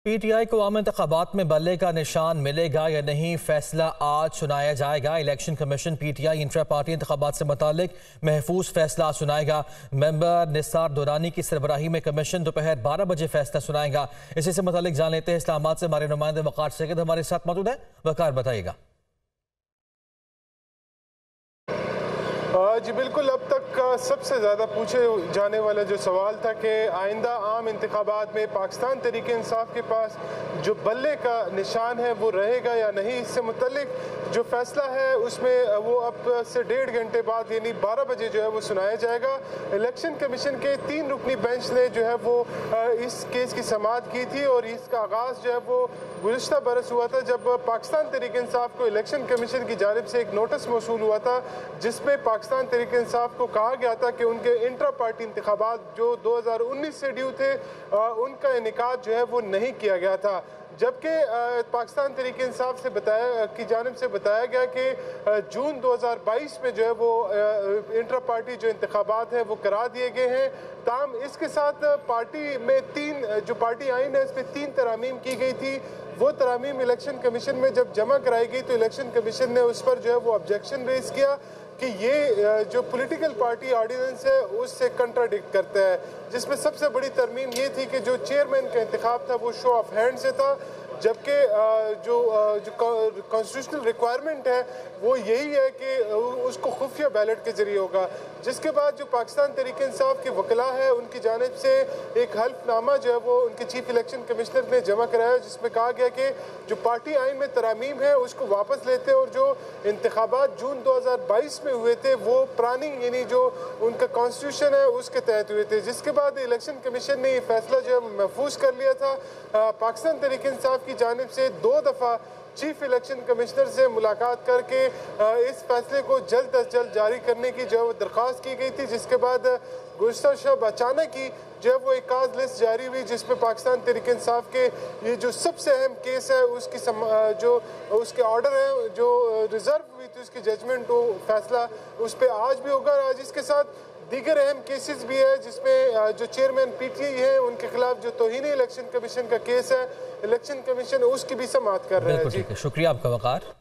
PTI को आम इंतखाबात में बल्ले का निशान मिलेगा या नहीं, फैसला आज सुनाया जाएगा। Election commission PTI intra party इंतखाबात से मुतालिक महफूज फैसला सुनाएगा। मेंबर निसार दुरानी की सरबराही में कमीशन दोपहर 12 बजे फैसला सुनाएगा। इसी से मुतालिक जान लेते हैं। इस्लामाबाद से हमारे नुमाइंदे वकार सैयद हमारे साथ मौजूद है। वकार, बताइएगा। जी बिल्कुल, अब तक सबसे ज़्यादा पूछे जाने वाला जो सवाल था कि आइंदा आम इंतखाबात में पाकिस्तान तहरीक इंसाफ के पास जो बल्ले का निशान है वो रहेगा या नहीं, इससे मुतल्लिक जो फैसला है उसमें वो अब से 1.5 घंटे बाद यानी 12 बजे जो है वो सुनाया जाएगा। इलेक्शन कमीशन के 3 रुकनी बेंच ने जो है वो इस केस की समाअत की थी और इसका आगाज़ जो है वो गुज़िश्ता बरस हुआ था, जब पाकिस्तान तहरीक इंसाफ को इलेक्शन कमीशन की जानिब से एक नोटिस मौसूल हुआ था जिसमें पाकिस्तान तहरीक इंसाफ को कहा गया था कि उनके इंट्रा पार्टी इंतखाबात जो 2019 से ड्यू थे उनका इनेकाद जो है वो नहीं किया गया था। जबकि पाकिस्तान तहरीक इंसाफ से की जानिब से बताया गया कि जून 2022 में जो है वो इंट्रा पार्टी जो इंतखाबात है वो करा दिए गए हैं। ताम इसके साथ पार्टी में जो पार्टी आइन है इसमें 3 तरामीम की गई थी। वो तरामीम इलेक्शन कमीशन में जब जमा कराई गई तो इलेक्शन कमीशन ने उस पर जो है वो ऑब्जेक्शन रेज किया कि ये जो पॉलिटिकल पार्टी ऑर्डिनेंस है उससे कंट्राडिक्ट करता है, जिसमें सबसे बड़ी तरमीम ये थी कि जो चेयरमैन का इंतखाब था वो शो ऑफ हैंड से था, जबकि जो कॉन्स्टिट्यूशनल रिक्वायरमेंट है वो यही है कि उसको खुफिया बैलेट के जरिए होगा। जिसके बाद जो पाकिस्तान तहरीक इंसाफ के वकला है उनकी जानिब से एक हल्फनामा जो है वो उनके चीफ इलेक्शन कमिश्नर ने जमा कराया, जिसमें कहा गया कि जो पार्टी आइन में तरामीम है उसको वापस लेते और जो इंतखाबात जून 2022 में हुए थे वो पुरानी यानी जो उनका कॉन्स्टिट्यूशन है उसके तहत हुए थे। जिसके बाद इलेक्शन कमीशन ने ये फैसला जो है महफूज कर लिया था। पाकिस्तान तहरीक इंसाफ की जानिब से 2 दफ़ा चीफ इलेक्शन कमिश्नर से मुलाकात करके इस फैसले को जल्द अज जल्द जारी करने की जो दरख्वास्त की गई थी, जिसके बाद गुज़िश्ता शब अचानक ही जो है वो एक काज लिस्ट जारी हुई जिसमें पाकिस्तान तहरीक इंसाफ के ये जो सबसे अहम केस है उसकी जो उसके ऑर्डर है जो रिजर्व हुई थी उसकी जजमेंट वो फैसला उस पर आज भी होगा। आज इसके साथ दीगर अहम केसेस भी है जिसमें जो चेयरमैन पीटीआई है उनके खिलाफ जो तौहीन इलेक्शन कमीशन का केस है इलेक्शन कमीशन उसकी भी समाअत कर रहा है। शुक्रिया आपका वकार।